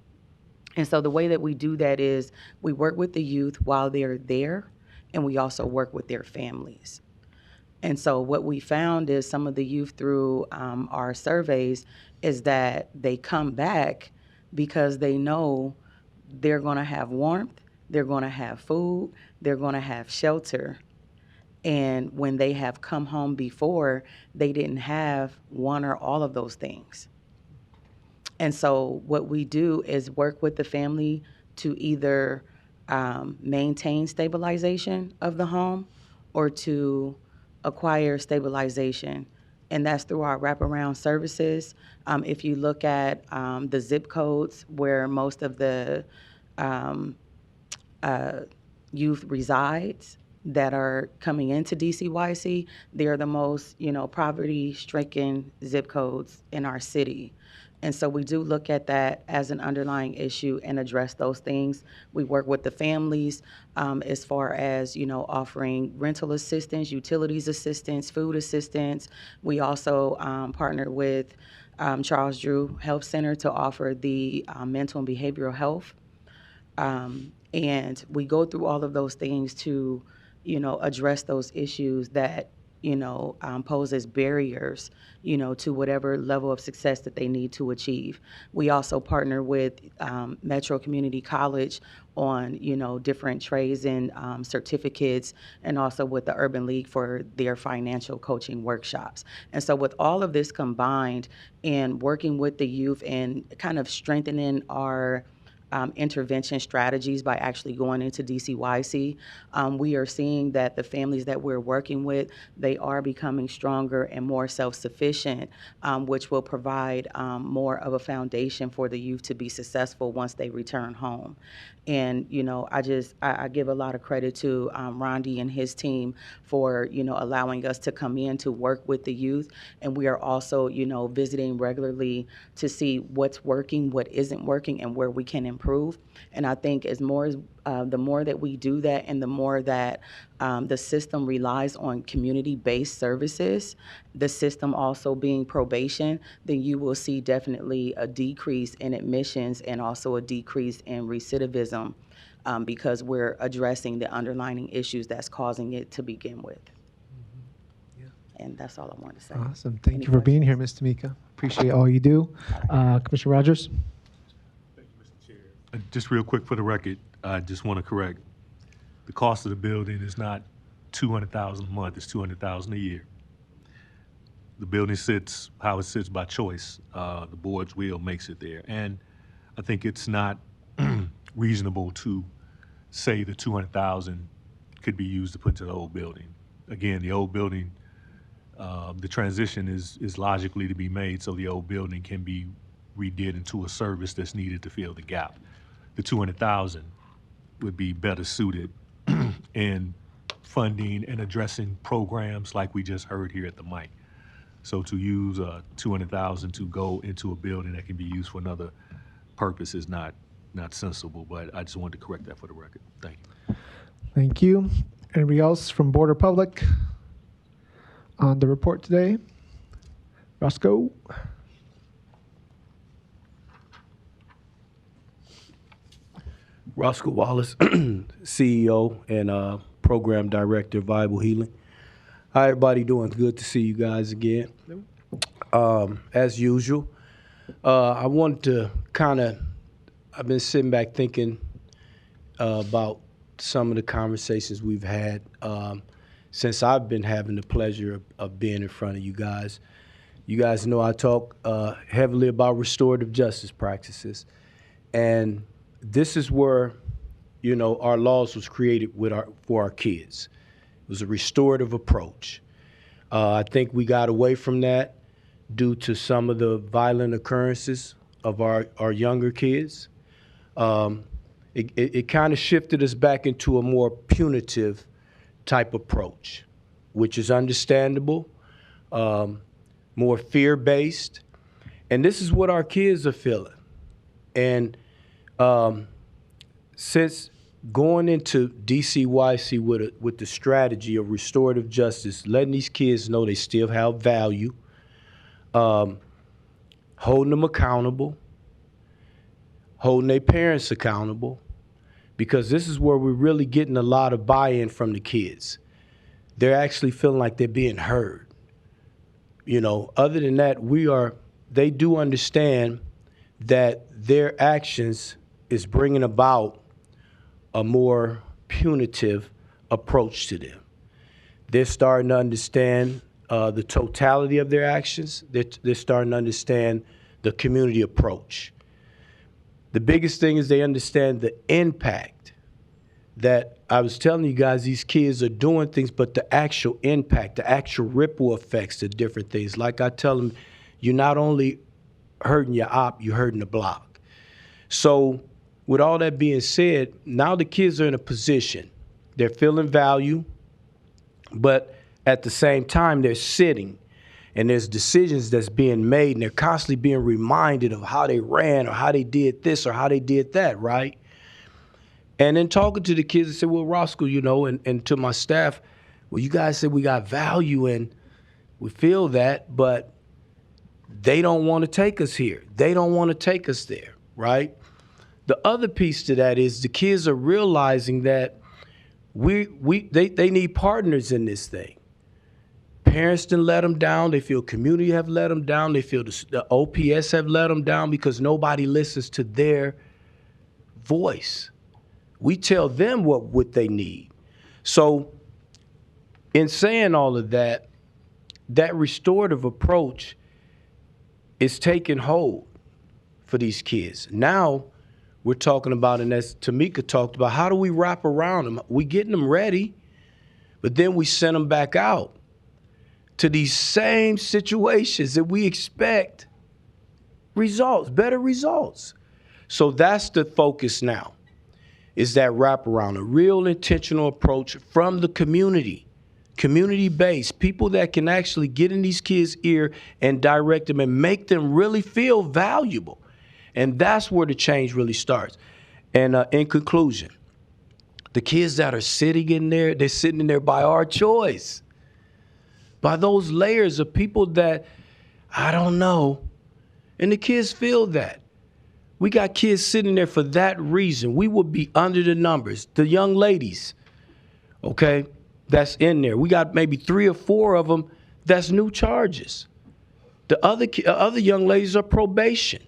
And so the way that we do that is we work with the youth while they're there, and we also work with their families. And so what we found is some of the youth through our surveys is that they come back because they know they're going to have warmth, they're going to have food, they're going to have shelter. And when they have come home before, they didn't have one or all of those things. And so what we do is work with the family to either maintain stabilization of the home or to acquire stabilization. And that's through our wraparound services. If you look at the zip codes where most of the youth resides that are coming into DCYC, they are the most, poverty-stricken zip codes in our city. And so we do look at that as an underlying issue and address those things. We work with the families as far as, offering rental assistance, utilities assistance, food assistance. We also partner with Charles Drew Health Center to offer the mental and behavioral health. And we go through all of those things to, address those issues that pose as barriers, to whatever level of success that they need to achieve. We also partner with Metro Community College on, different trades and certificates, and also with the Urban League for their financial coaching workshops. And so with all of this combined and working with the youth and kind of strengthening our intervention strategies by actually going into DCYC, we are seeing that the families that we're working with, they are becoming stronger and more self-sufficient, which will provide more of a foundation for the youth to be successful once they return home. And, I give a lot of credit to Rondi and his team for, allowing us to come in to work with the youth. And we are also, visiting regularly to see what's working, what isn't working, and where we can improve. And I think the more that we do that and the more that the system relies on community-based services, the system also being probation, then you will see definitely a decrease in admissions and also a decrease in recidivism because we're addressing the underlying issues that's causing it to begin with. And that's all I want to say. Awesome. Thank you for being here, Ms. Tamika. Appreciate all you do. Commissioner Rogers? Just real quick for the record, I just want to correct. The cost of the building is not $200,000 a month, it's $200,000 a year. The building sits how it sits by choice. The board's will makes it there. And I think it's not reasonable to say the $200,000 could be used to put into the old building. Again, the old building, the transition is logically to be made so the old building can be redid into a service that's needed to fill the gap. The $200,000 would be better suited in funding and addressing programs like we just heard here at the mic. So to use $200,000 to go into a building that can be used for another purpose is not sensible, but I just wanted to correct that for the record. Thank you. Thank you. Anybody else from Board or Public on the report today? Roscoe? Roscoe Wallace, CEO and Program Director of Viable Healing. How everybody doing? Good to see you guys again. As usual, I wanted to I've been sitting back thinking about some of the conversations we've had since I've been having the pleasure of being in front of you guys. You guys know I talk heavily about restorative justice practices. And this is where, our laws was created for our kids. It was a restorative approach. I think we got away from that due to some of the violent occurrences of our younger kids. It kind of shifted us back into a more punitive type approach, which is understandable, more fear-based. And this is what our kids are feeling. And since going into DCYC with the strategy of restorative justice, letting these kids know they still have value, holding them accountable, holding their parents accountable, because this is where we're really getting a lot of buy-in from the kids. They're actually feeling like they're being heard. You know, other than that, they do understand that their actions is bringing about a more punitive approach to them. They're starting to understand the totality of their actions. They're starting to understand the community approach. The biggest thing is they understand the impact that I was telling you guys, these kids are doing things, but the actual impact, the actual ripple effects of different things. Like I tell them, you're not only hurting your op, you're hurting the block. So with all that being said, now the kids are in a position, they're feeling value, but at the same time, they're sitting and there's decisions that's being made and they're constantly being reminded of how they ran or how they did this or how they did that, right? And then talking to the kids, I said, well, Roscoe, you know, and to my staff, well, you guys said we got value and we feel that, but they don't want to take us here. They don't want to take us there, right? The other piece to that is the kids are realizing that they need partners in this thing. Parents didn't let them down. They feel community have let them down. They feel the OPS have let them down because nobody listens to their voice. We tell them what they need. So in saying all of that, that restorative approach is taking hold for these kids. Now we're talking about, and as Tamika talked about, how do we wrap around them? We getting them ready, but then we send them back out to these same situations that we expect results, better results. So that's the focus now, is that wraparound, a real intentional approach from the community-based, people that can actually get in these kids' ear and direct them and make them really feel valuable. And that's where the change really starts. And in conclusion, the kids that are sitting in there, they're sitting in there by our choice, by those layers of people that I don't know. And the kids feel that. We got kids sitting there for that reason. We would be under the numbers. The young ladies, okay, that's in there. We got maybe 3 or 4 of them that's new charges. The other young ladies are probation.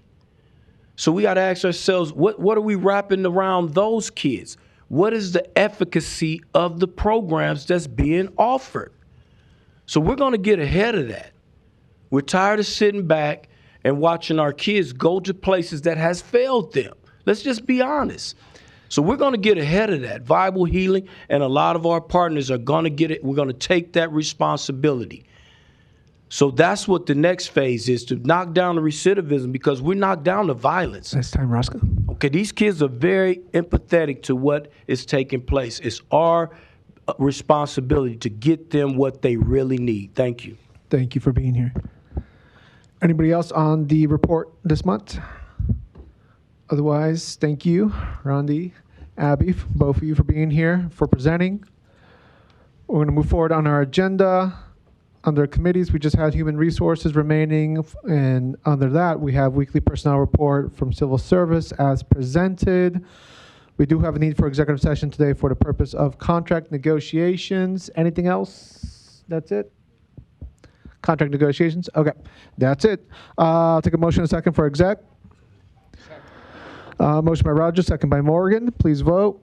So we got to ask ourselves, what are we wrapping around those kids? What is the efficacy of the programs that's being offered? So we're going to get ahead of that. We're tired of sitting back and watching our kids go to places that has failed them. Let's just be honest. So we're going to get ahead of that. Viable Healing and a lot of our partners are going to get it. We're going to take that responsibility. So that's what the next phase is, to knock down the recidivism, because we're knocked down the violence. Next time, Roscoe. Okay, these kids are very empathetic to what is taking place. It's our responsibility to get them what they really need. Thank you. Thank you for being here. Anybody else on the report this month? Otherwise, thank you, Rondi, Abby, both of you for being here, for presenting. We're going to move forward on our agenda. Under committees, we just had human resources remaining, and under that, we have weekly personnel report from civil service as presented. We do have a need for executive session today for the purpose of contract negotiations. Anything else? That's it? Contract negotiations? Okay, that's it. I'll take a motion in a second for exec. Motion by Rogers, second by Morgan. Please vote.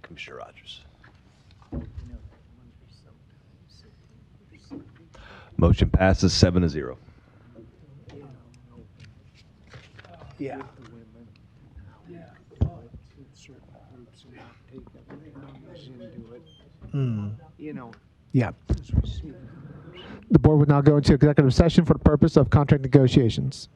Commissioner Rogers. Motion passes 7-0. Yeah. You know. Yeah. The board would now go into executive session for the purpose of contract negotiations.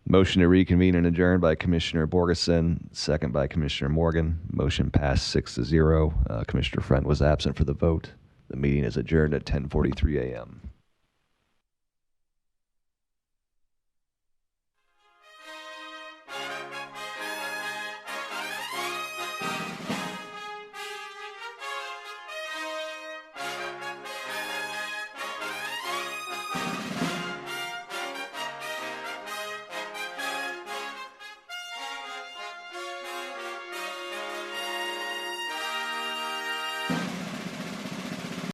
Motion to reconvene and adjourn by Commissioner Borgeson, second by Commissioner Morgan. Motion passed 6-0. Commissioner Friend was absent for the vote. The meeting is adjourned at 10:43 a.m.